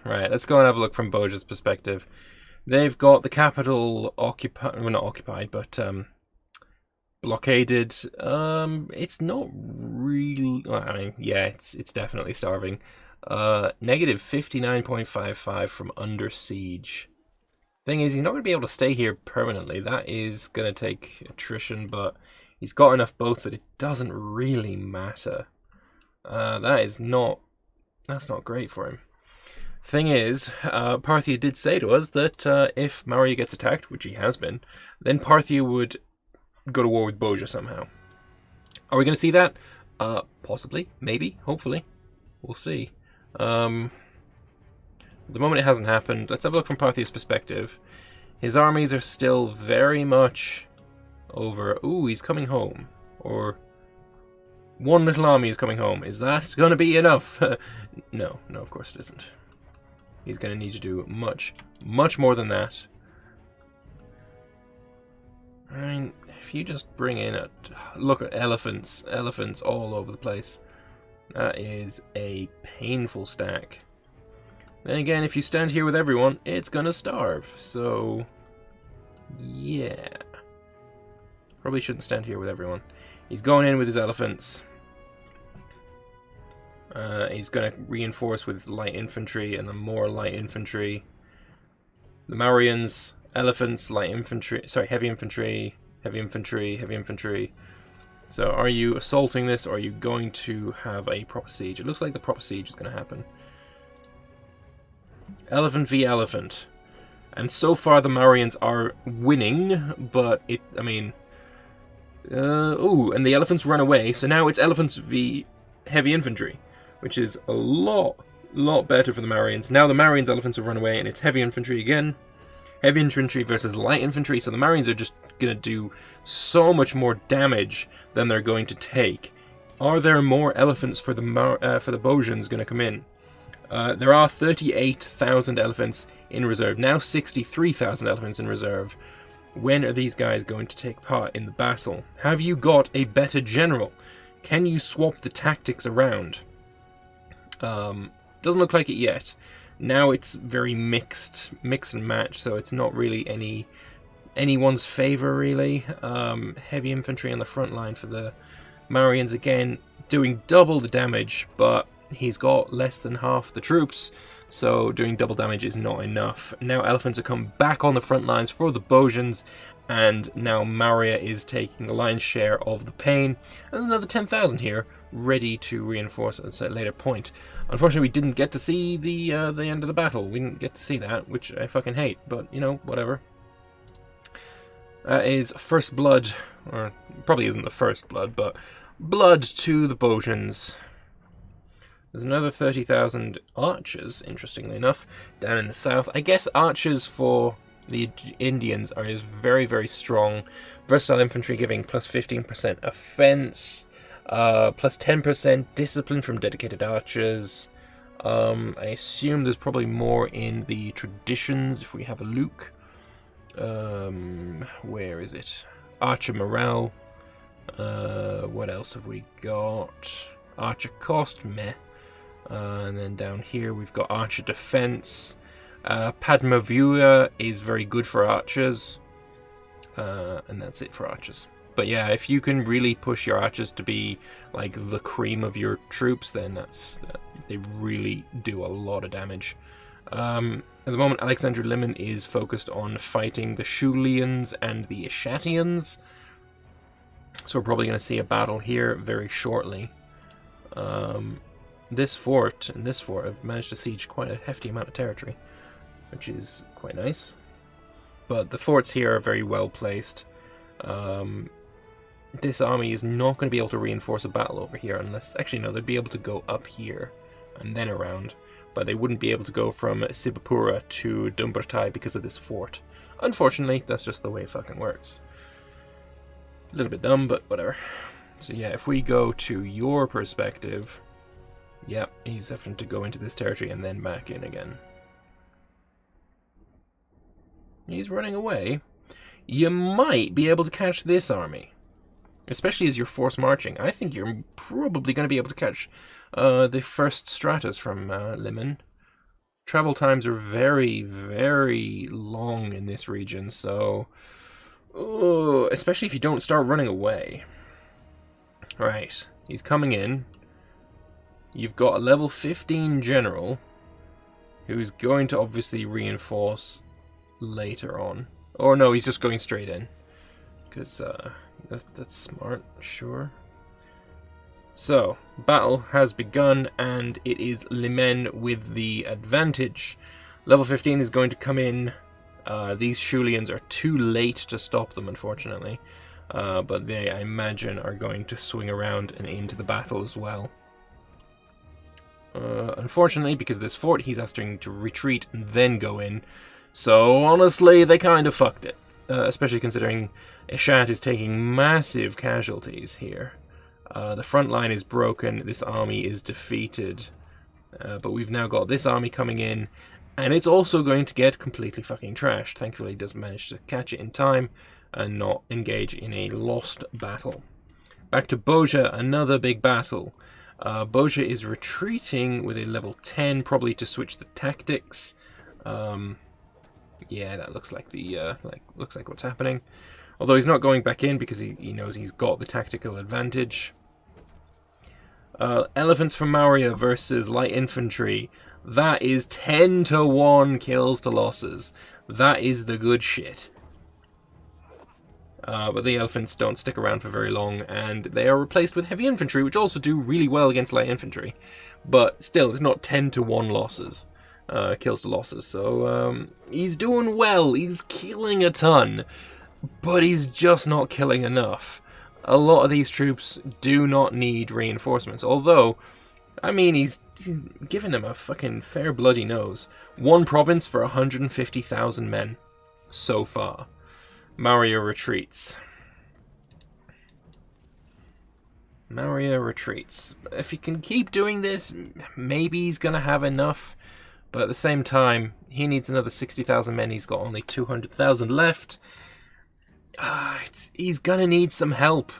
Right, let's go and have a look from Boja's perspective. They've got the capital occupied, well, not occupied, but blockaded. It's not really. Well, I mean, yeah, it's definitely starving. Negative 59.55 from under siege. Thing is, he's not going to be able to stay here permanently. That is going to take attrition, but he's got enough boats that it doesn't really matter. That's not great for him. Thing is, Parthia did say to us that if Maria gets attacked, which he has been, then Parthia would go to war with Boja somehow. Are we going to see that? Possibly, maybe, hopefully. We'll see. At the moment it hasn't happened. Let's have a look from Parthia's perspective. His armies are still very much over... Ooh, he's coming home. Or... one little army is coming home. Is that going to be enough? No, of course it isn't. He's going to need to do much, much more than that. I mean, if you just bring in a... Look at elephants all over the place. That is a painful stack. Then again, if you stand here with everyone, it's going to starve. So, yeah. Probably shouldn't stand here with everyone. He's going in with his elephants. He's going to reinforce with light infantry and more light infantry. The Marians, elephants, light infantry, sorry, heavy infantry, heavy infantry, heavy infantry. So are you assaulting this, or are you going to have a proper siege? It looks like the proper siege is going to happen. Elephant v elephant. And so far the Marians are winning, but I mean... ooh, and the elephants run away, so now it's elephants v heavy infantry, which is a lot better for the Marians. Now the Marians' elephants have run away, and it's heavy infantry again. Heavy infantry versus light infantry, so the Marians are just going to do so much more damage than they're going to take. Are there more elephants for the Bojans going to come in? There are 38,000 elephants in reserve. Now 63,000 elephants in reserve. When are these guys going to take part in the battle? Have you got a better general? Can you swap the tactics around? Doesn't look like it yet. Now it's very mix and match, so it's not really anyone's favor really. Heavy infantry on the front line for the Marians again, doing double the damage, but he's got less than half the troops, so doing double damage is not enough. Now elephants are coming back on the front lines for the Bojans, and now Maria is taking the lion's share of the pain. And there's another 10,000 here, ready to reinforce at a later point. Unfortunately, we didn't get to see the end of the battle. We didn't get to see that, which I fucking hate, but, you know, whatever. That is first blood, or probably isn't the first blood, but blood to the Bojans. There's another 30,000 archers, interestingly enough, down in the south. I guess archers for the Indians is very, very strong. Versatile infantry giving plus 15% offense, plus 10% discipline from dedicated archers. I assume there's probably more in the traditions if we have a look. Where is it? Archer morale. What else have we got? Archer cost, meh. And then down here we've got archer defense. Padmavua is very good for archers. And that's it for archers. But yeah, if you can really push your archers to be like the cream of your troops, then they really do a lot of damage. At the moment, Alexander Liman is focused on fighting the Shulians and the Ishatians. So we're probably going to see a battle here very shortly. This fort and this fort have managed to siege quite a hefty amount of territory, which is quite nice. But the forts here are very well placed. This army is not going to be able to reinforce a battle over here unless... Actually, no, they'd be able to go up here and then around. But they wouldn't be able to go from Sibapura to Dumbartai because of this fort. Unfortunately, that's just the way it fucking works. A little bit dumb, but whatever. So yeah, if we go to your perspective... Yep, he's having to go into this territory and then back in again. He's running away. You might be able to catch this army. Especially as you're force marching. I think you're probably going to be able to catch the first stratas from Liman. travel times are very, very long in this region, so... especially if you don't start running away. Right, he's coming in. You've got a level 15 general, who's going to obviously reinforce later on. Or no, he's just going straight in. Because that's smart, sure. So, battle has begun, and it is Limen with the advantage. Level 15 is going to come in. These Shulians are too late to stop them, unfortunately. But they, I imagine, are going to swing around and into the battle as well. Unfortunately, because this fort, he's asking to retreat and then go in. So, honestly, they kind of fucked it. Especially considering Ishat is taking massive casualties here. The front line is broken, this army is defeated. But we've now got this army coming in, and it's also going to get completely fucking trashed. Thankfully, it does manage to catch it in time and not engage in a lost battle. Back to Boja, another big battle. Boja is retreating with a level 10, probably to switch the tactics. Yeah, that looks like the looks like what's happening. Although he's not going back in because he knows he's got the tactical advantage. Elephants from Mauria versus light infantry. That is 10-1 kills to losses. That is the good shit. But the elephants don't stick around for very long, and they are replaced with heavy infantry, which also do really well against light infantry. But still, it's not 10-1 losses. Kills to losses. So he's doing well. He's killing a ton. But he's just not killing enough. A lot of these troops do not need reinforcements. Although, I mean, he's giving them a fucking fair bloody nose. One province for 150,000 men so far. Mauria retreats. Mauria retreats. If he can keep doing this, maybe he's going to have enough. But at the same time, he needs another 60,000 men. He's got only 200,000 left. He's gonna need some help.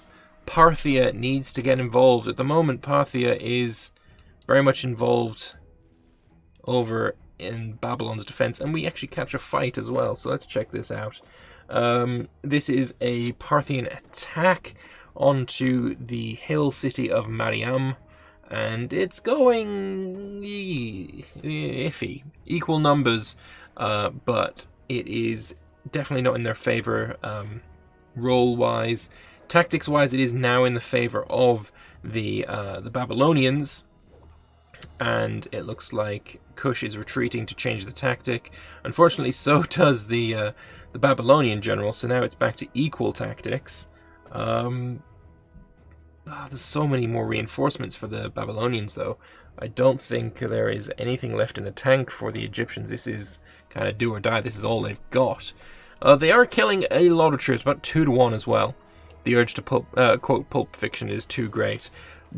Parthia needs to get involved. At the moment, Parthia is very much involved over in Babylon's defense, and we actually catch a fight as well, so let's check this out. This is a Parthian attack onto the hill city of Mariam, and it's going iffy. Equal numbers, but it is definitely not in their favor. Role-wise, tactics-wise, it is now in the favor of the Babylonians, and it looks like Kush is retreating to change the tactic. Unfortunately, so does the Babylonian general. So now it's back to equal tactics. There's so many more reinforcements for the Babylonians, though. I don't think there is anything left in the tank for the Egyptians. This is kind of do or die. This is all they've got. They are killing a lot of troops, about 2-1 as well. The urge to quote Pulp Fiction is too great.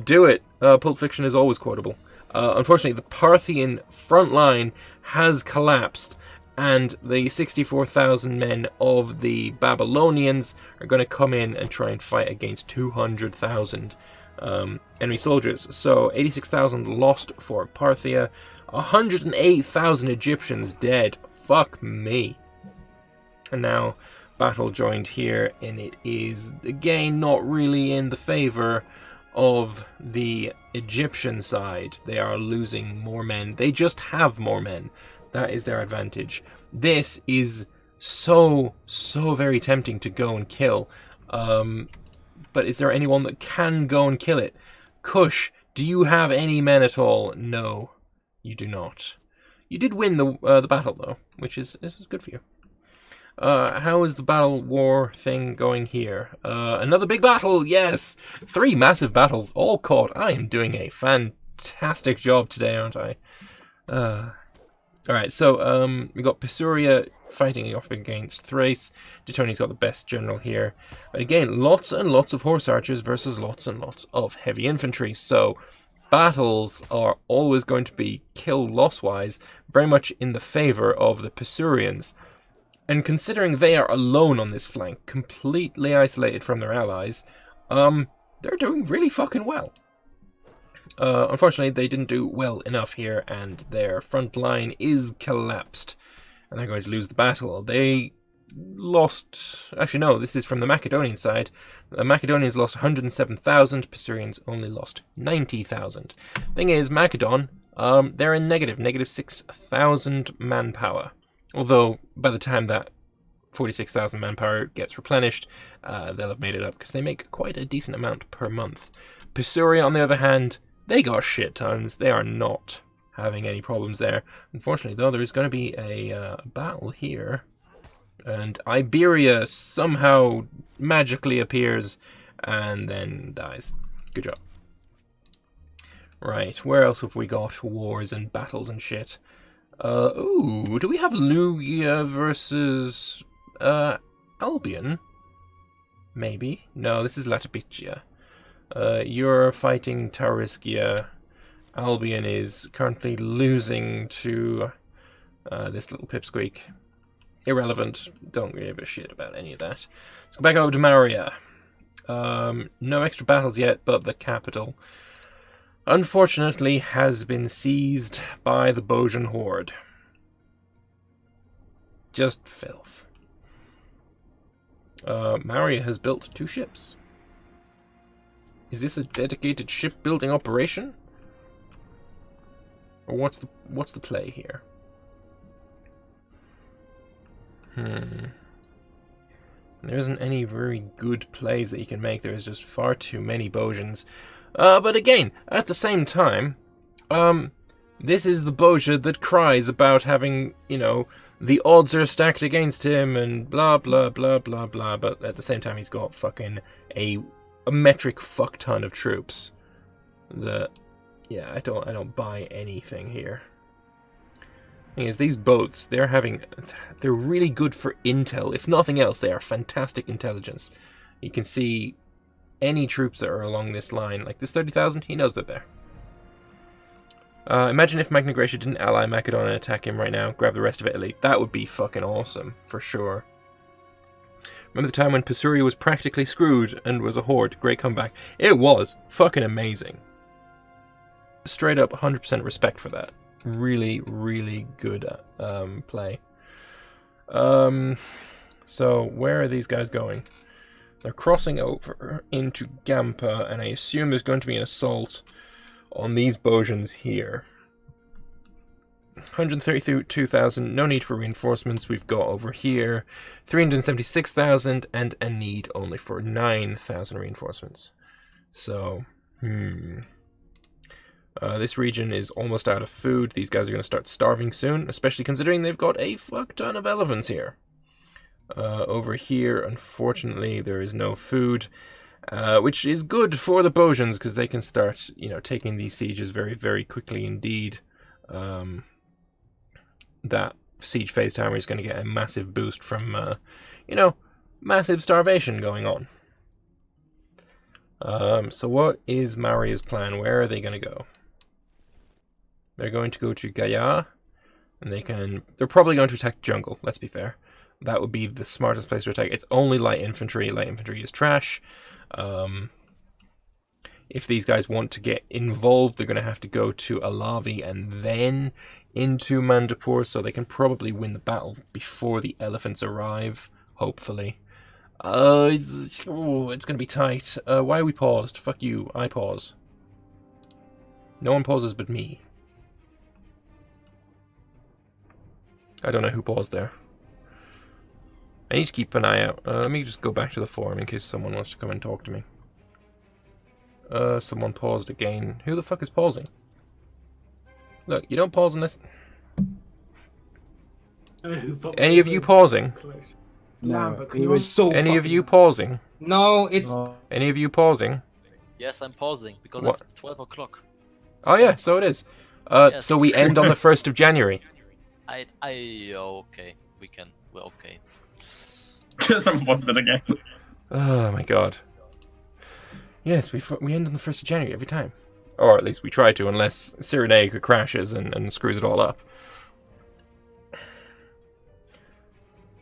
Do it. Pulp Fiction is always quotable. Unfortunately, the Parthian front line has collapsed, and the 64,000 men of the Babylonians are going to come in and try and fight against 200,000 enemy soldiers. So 86,000 lost for Parthia, 108,000 Egyptians dead. Fuck me. And now battle joined here, and it is again not really in the favor of the Egyptian side. They are losing more men. They just have more men. That is their advantage. This is so very tempting to go and kill. But is there anyone that can go and kill it? Kush, do you have any men at all? No, you do not. You did win the battle, though, which is good for you. How is the battle war thing going here? Another big battle, yes! 3 massive battles, all caught. I am doing a fantastic job today, aren't I? Alright, so we got Pisuria fighting off against Thrace. Detoni's got the best general here. But again, lots and lots of horse archers versus lots and lots of heavy infantry. So battles are always going to be kill-loss-wise very much in the favor of the Pisurians. And considering they are alone on this flank, completely isolated from their allies, they're doing really fucking well. Unfortunately, they didn't do well enough here, and their front line is collapsed, and they're going to lose the battle. They lost... Actually, no, this is from the Macedonian side. The Macedonians lost 107,000, Pisurians only lost 90,000. Thing is, Macedon, they're in negative 6,000 manpower. Although, by the time that 46,000 manpower gets replenished, they'll have made it up, because they make quite a decent amount per month. Pisuria, on the other hand, they got shit tons. They are not having any problems there. Unfortunately, though, there is going to be a battle here. And Iberia somehow magically appears and then dies. Good job. Right, where else have we got wars and battles and shit? Ooh, do we have Lugia versus Albion? Maybe. No, this is Latapicia. You're fighting Tauriscia. Albion is currently losing to this little pipsqueak. Irrelevant. Don't give a shit about any of that. Let's go back over to Maria. No extra battles yet, but the capital, unfortunately, has been seized by the Bojan horde. Just filth. Maria has built 2 ships. Is this a dedicated shipbuilding operation? Or what's the play here? There isn't any very good plays that you can make. There's just far too many Bojans. But again, at the same time, this is the Boja that cries about having, you know, the odds are stacked against him and blah blah blah blah blah. But at the same time, he's got fucking a metric fuck ton of troops. Yeah, I don't buy anything here. Thing is, these boats, they're really good for intel. If nothing else, they are fantastic intelligence. You can see any troops that are along this line, like this 30,000, he knows they're there. Imagine if Magna Graecia didn't ally Macedon and attack him right now, grab the rest of Italy. That would be fucking awesome, for sure. Remember the time when Pisuria was practically screwed and was a horde? Great comeback. It was fucking amazing. Straight up 100% respect for that. Really, really good play. So where are these guys going? They're crossing over into Gampa, and I assume there's going to be an assault on these Bojans here. 132,000, no need for reinforcements. We've got over here 376,000 and a need only for 9,000 reinforcements. So, this region is almost out of food. These guys are going to start starving soon, especially considering they've got a fuck ton of elephants here. Over here, unfortunately, there is no food, which is good for the Bojans because they can start, you know, taking these sieges very, very quickly indeed. That siege phase timer is going to get a massive boost from, you know, massive starvation going on. So what is Maria's plan? Where are they going to go? They're going to go to Gaia, and they're probably going to attack jungle, let's be fair. That would be the smartest place to attack. It's only light infantry. Light infantry is trash. If these guys want to get involved, they're going to have to go to Alavi and then into Mandapur, so they can probably win the battle before the elephants arrive, hopefully. It's going to be tight. Why are we paused? Fuck you, I pause. No one pauses but me. I don't know who paused there. I need to keep an eye out. Let me just go back to the forum in case someone wants to come and talk to me. Someone paused again. Who the fuck is pausing? Look, you don't pause unless... Any of you pausing? No, he was so Any of you pausing? No, it's... Any of you pausing? Yes, I'm pausing, because What? it's 12 o'clock. Oh yeah, so it is. Yes. So we end on the 1st of January. Okay, we can, well, okay. Someone paused it again. Oh my god. Yes, we end on the 1st of January every time. Or at least we try to, unless Cyrenaica crashes and screws it all up.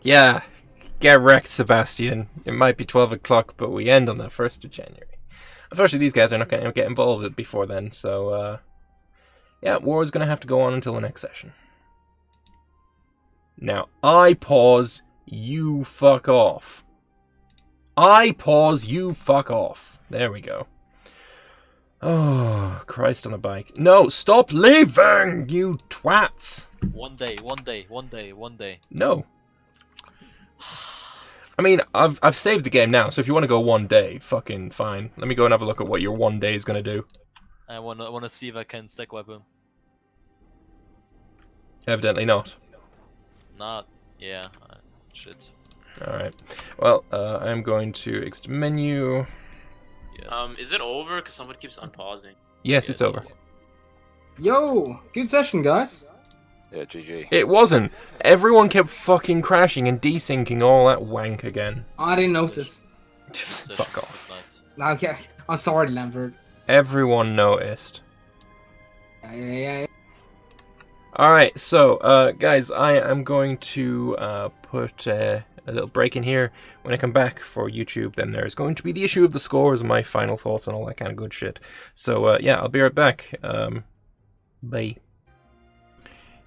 Yeah, get wrecked, Sebastian. It might be 12 o'clock, but we end on the 1st of January. Unfortunately, these guys are not going to get involved before then, so yeah, war is going to have to go on until the next session. Now, I pause, you fuck off. I pause, you fuck off. There we go. Oh, Christ on a bike. No, stop leaving, you twats. One day. No. I mean, I've saved the game now, so if you want to go one day, fucking fine. Let me go and have a look at what your one day is going to do. I wanna see if I can stack weapon. Evidently not. Not. Yeah. Shit. Alright. Well, I'm going to exit menu. Yes. Is it over? Because someone keeps unpausing. Yes, it's over. Yo, good session, guys. Yeah, GG. It wasn't. Everyone kept fucking crashing and desyncing all that wank again. I didn't notice. Fuck off. Okay, I'm sorry, Lambert. Everyone noticed. Yeah. Alright, so, guys, I am going to put a little break in here. When I come back for YouTube, then there's going to be the issue of the scores and my final thoughts and all that kind of good shit. So, yeah, I'll be right back. Bye.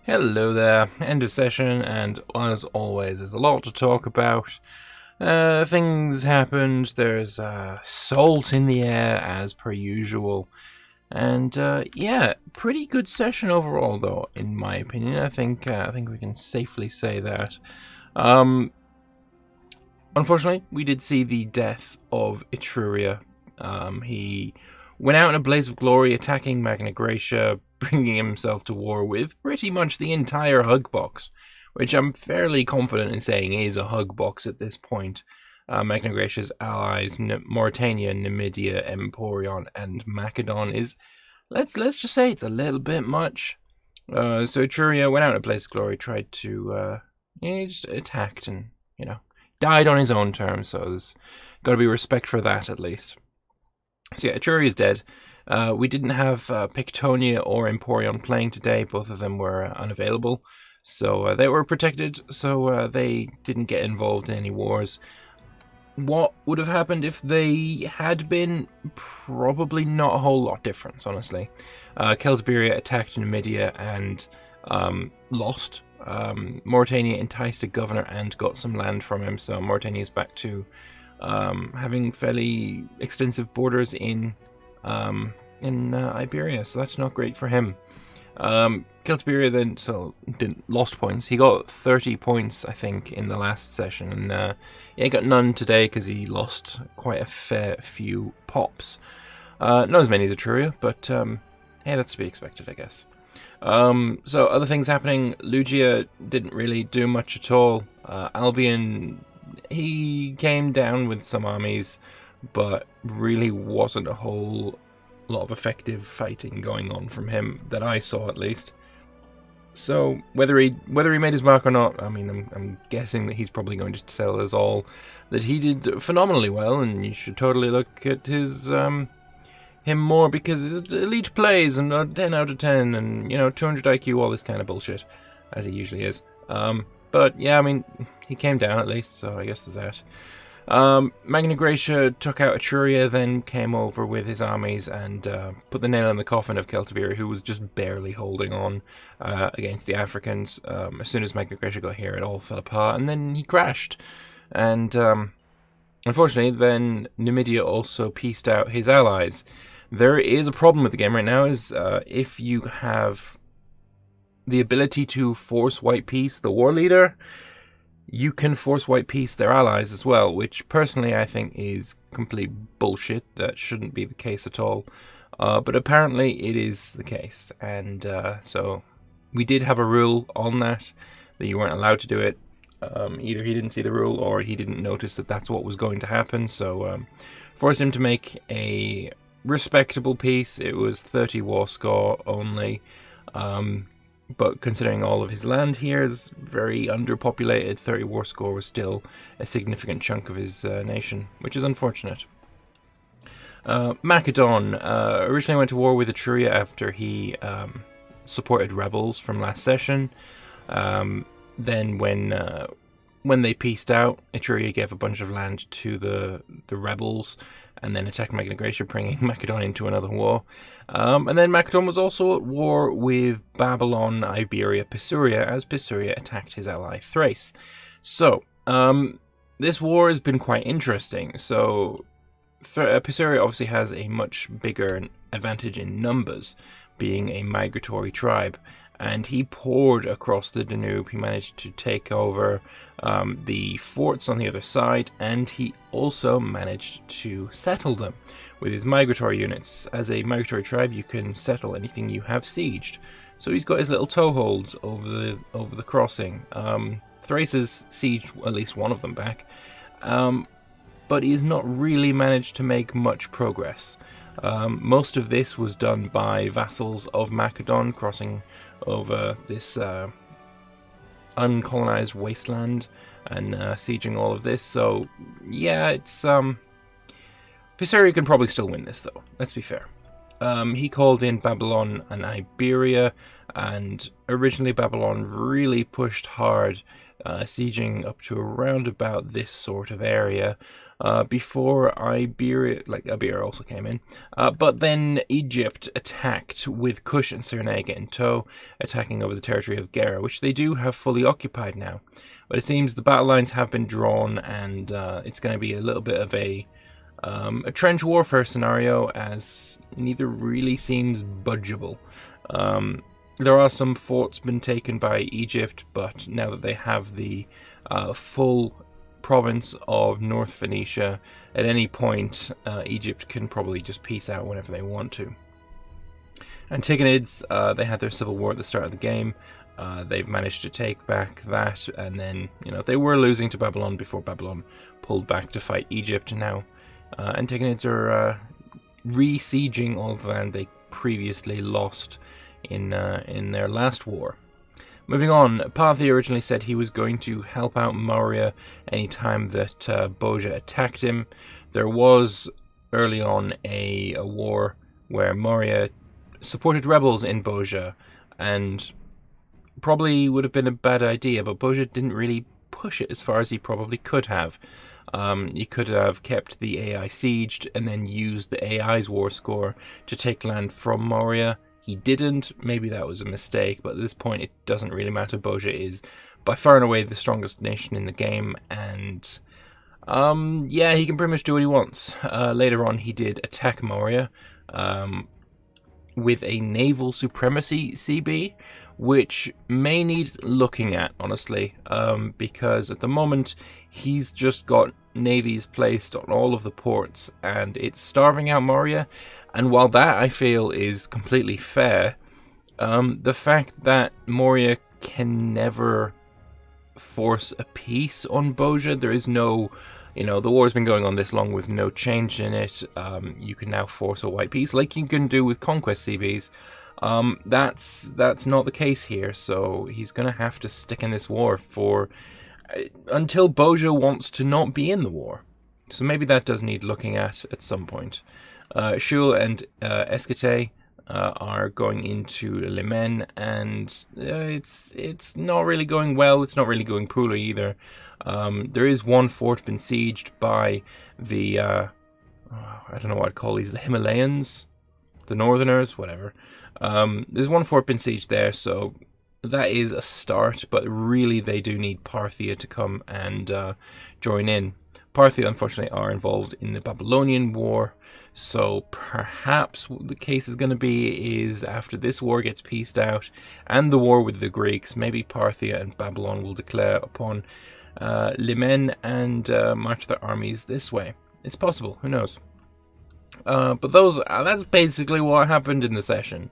Hello there, end of session, and as always, there's a lot to talk about. Things happened, there's salt in the air, as per usual. And yeah, pretty good session overall, though, in my opinion. I think we can safely say that. Unfortunately, we did see the death of Etruria. He went out in a blaze of glory, attacking Magna Graecia, bringing himself to war with pretty much the entire hug box, which I'm fairly confident in saying is a hug box at this point. Magna Graecia's allies, Mauritania, Numidia, Emporion, and Macedon is, let's just say it's a little bit much. So Etruria went out in a blaze of glory, tried to, he just attacked and, died on his own terms, so there's got to be respect for that at least. So yeah, Etruria's dead. We didn't have Pictonia or Emporion playing today. Both of them were unavailable, so they were protected, so they didn't get involved in any wars. What would have happened if they had been? Probably not a whole lot different, honestly. Celtiberia attacked Numidia and lost. Mauritania enticed a governor and got some land from him, so Mauritania is back to having fairly extensive borders in Iberia, so that's not great for him. Celtiberia then lost points. He got 30 points, I think, in the last session, and yeah, he got none today because he lost quite a fair few pops. Not as many as Etruria, but hey, that's to be expected, I guess. So other things happening. Lugia didn't really do much at all. Albion, he came down with some armies, but really wasn't a whole lot of effective fighting going on from him that I saw, at least. So whether he made his mark or not, I mean, I'm guessing that he's probably going to tell us all that he did phenomenally well, and you should totally look at his him more, because his elite plays and 10 out of 10 and 200 IQ, all this kind of bullshit, as he usually is. But yeah, I mean, he came down at least, so I guess there's that. Magna Graecia took out Etruria, then came over with his armies and put the nail in the coffin of Celtiberia, who was just barely holding on against the Africans. As soon as Magna Graecia got here, it all fell apart, and then he crashed. And unfortunately, then Numidia also pieced out his allies. There is a problem with the game right now, is if you have the ability to force white peace the war leader, you can force white peace their allies as well, which personally I think is complete bullshit. That shouldn't be the case at all. But apparently it is the case. And so we did have a rule on that you weren't allowed to do it. Either he didn't see the rule or he didn't notice that that's what was going to happen. So forced him to make a respectable peace. It was 30 war score only. But considering all of his land here is very underpopulated, 30 war score was still a significant chunk of his nation, which is unfortunate. Macedon originally went to war with Etruria after he supported rebels from last session. Then when they peaced out, Etruria gave a bunch of land to the rebels, and then attacked Magna Graecia, bringing Macedon into another war. And then Macedon was also at war with Babylon, Iberia, Pisuria, as Pisuria attacked his ally Thrace. So, this war has been quite interesting. So, Pisuria obviously has a much bigger advantage in numbers, being a migratory tribe, and he poured across the Danube. He managed to take over the forts on the other side, and he also managed to settle them with his migratory units. As a migratory tribe, you can settle anything you have sieged. So he's got his little toeholds over the crossing. Thrace has sieged at least one of them back, but he has not really managed to make much progress. Most of this was done by vassals of Macedon crossing over this uncolonized wasteland and sieging all of this. So yeah, it's Pisuria can probably still win this, though. Let's be fair. He called in Babylon and Iberia, and originally Babylon really pushed hard, sieging up to around about this sort of area. Before Iberia also came in. But then Egypt attacked with Kush and Cyrenaica in tow, attacking over the territory of Gera, which they do have fully occupied now. But it seems the battle lines have been drawn, and it's going to be a little bit of a trench warfare scenario, as neither really seems budgeable. There are some forts been taken by Egypt, but now that they have the full province of North Phoenicia, at any point Egypt can probably just peace out whenever they want to. Antigonids, they had their civil war at the start of the game. They've managed to take back that, and then they were losing to Babylon before Babylon pulled back to fight Egypt. Now Antigonids are re-sieging all the land they previously lost in their last war. Moving on, Parthia originally said he was going to help out Moria anytime that Boja attacked him. There was early on a war where Moria supported rebels in Boja, and probably would have been a bad idea, but Boja didn't really push it as far as he probably could have. He could have kept the AI sieged and then used the AI's war score to take land from Moria. He didn't. Maybe that was a mistake, but at this point it doesn't really matter. Boja is by far and away the strongest nation in the game, and yeah, he can pretty much do what he wants. Later on he did attack Moria with a naval supremacy CB, which may need looking at, honestly, because at the moment he's just got navies placed on all of the ports, and it's starving out Moria. And while that, I feel, is completely fair, the fact that Moria can never force a peace on Boja, there is no, the war's been going on this long with no change in it. You can now force a white peace, like you can do with Conquest CBs. That's not the case here, so he's going to have to stick in this war until Boja wants to not be in the war. So maybe that does need looking at some point. Shul and Escate are going into Limen, and it's not really going well. It's not really going poorly either. There is one fort been sieged by the I don't know what I'd call these, the Himalayans, the Northerners, whatever. There's one fort been sieged there, so that is a start, but really they do need Parthia to come and join in. Parthia, unfortunately, are involved in the Babylonian War, so perhaps what the case is going to be is after this war gets pieced out and the war with the Greeks, maybe Parthia and Babylon will declare upon Limen and march their armies this way. It's possible, who knows? But that's basically what happened in the session.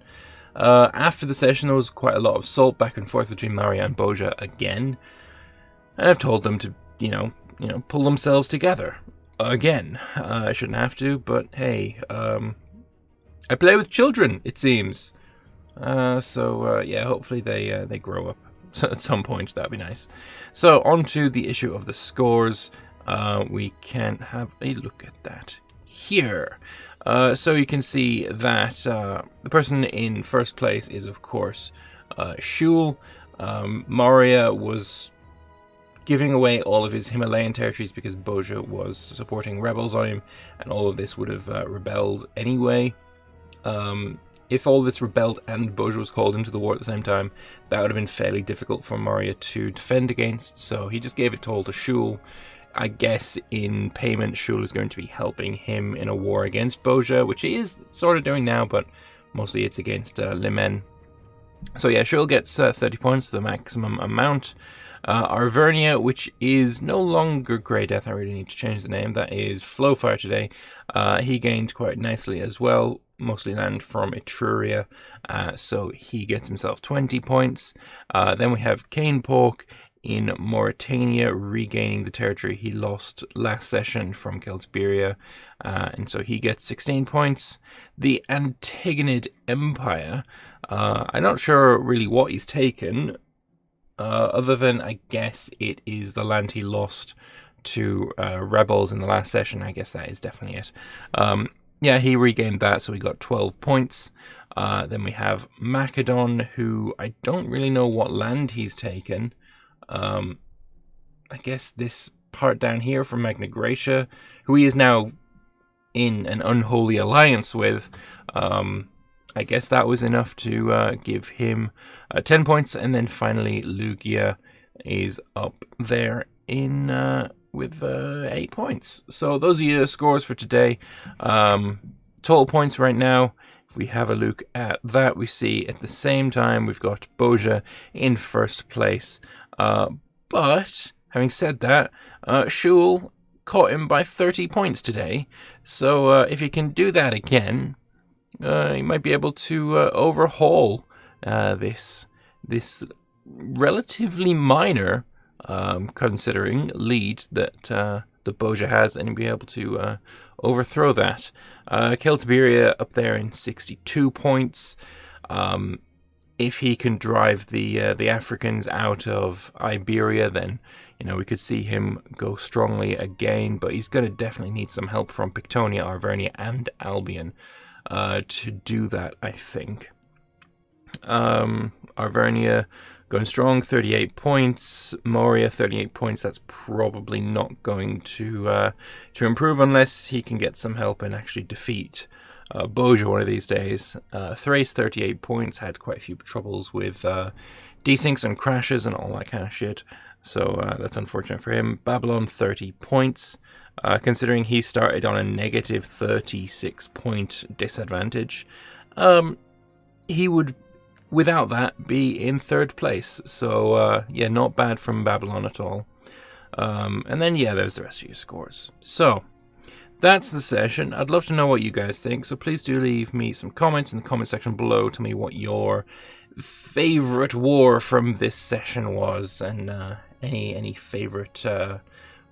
After the session, there was quite a lot of salt back and forth between Maria and Boja again, and I've told them to, pull themselves together again. I shouldn't have to, but hey, I play with children, it seems. So yeah, hopefully they grow up at some point. That'd be nice. So on to the issue of the scores. We can have a look at that here. So you can see that the person in first place is, of course, Shul. Moria was giving away all of his Himalayan territories because Boja was supporting rebels on him, and all of this would have rebelled anyway. If all this rebelled and Boja was called into the war at the same time, that would have been fairly difficult for Moria to defend against, so he just gave it all to Shul. I guess in payment, Shul is going to be helping him in a war against Boja, which he is sort of doing now, but mostly it's against Limen. So yeah, Shul gets 30 points, the maximum amount. Arvernia, which is no longer Grey Death, I really need to change the name, that is Flowfire today. He gained quite nicely as well, mostly land from Etruria, so he gets himself 20 points. Then we have Canepork in Mauritania, regaining the territory he lost last session from Celtiberia, and so he gets 16 points. The Antigonid Empire, I'm not sure really what he's taken, other than I guess it is the land he lost to rebels in the last session. I guess that is definitely it. Yeah, he regained that, so he got 12 points. Then we have Macedon, who I don't really know what land he's taken. I guess this part down here from Magna Graecia, who he is now in an unholy alliance with. I guess that was enough to give him 10 points, and then finally Lugia is up there in with 8 points. So those are your scores for today. Total points right now, if we have a look at that, we see at the same time we've got Boja in first place. But having said that, Shul caught him by 30 points today. So if he can do that again, he might be able to overhaul this relatively minor, considering, lead that the Boja has, and be able to overthrow that. Celtiberia up there in 62 points. If he can drive the Africans out of Iberia, then we could see him go strongly again. But he's going to definitely need some help from Pictonia, Arvernia, and Albion to do that, I think. Arvernia going strong, 38 points. Moria, 38 points. That's probably not going to improve unless he can get some help and actually defeat Boja one of these days. Thrace, 38 points. Had quite a few troubles with desyncs and crashes and all that kind of shit. So that's unfortunate for him. Babylon, 30 points. Considering he started on a negative 36 point disadvantage, he would, without that, be in third place. So yeah, not bad from Babylon at all. And then yeah, there's the rest of your scores. So that's the session. I'd love to know what you guys think, so please do leave me some comments in the comment section below. Tell me what your favorite war from this session was, and any favorite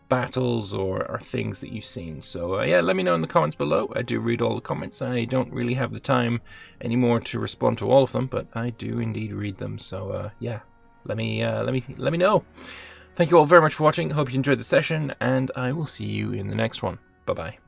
battles or things that you've seen. So yeah, let me know in the comments below. I do read all the comments. I don't really have the time anymore to respond to all of them, but I do indeed read them. So yeah, let me know. Thank you all very much for watching. Hope you enjoyed the session, and I will see you in the next one. Bye bye.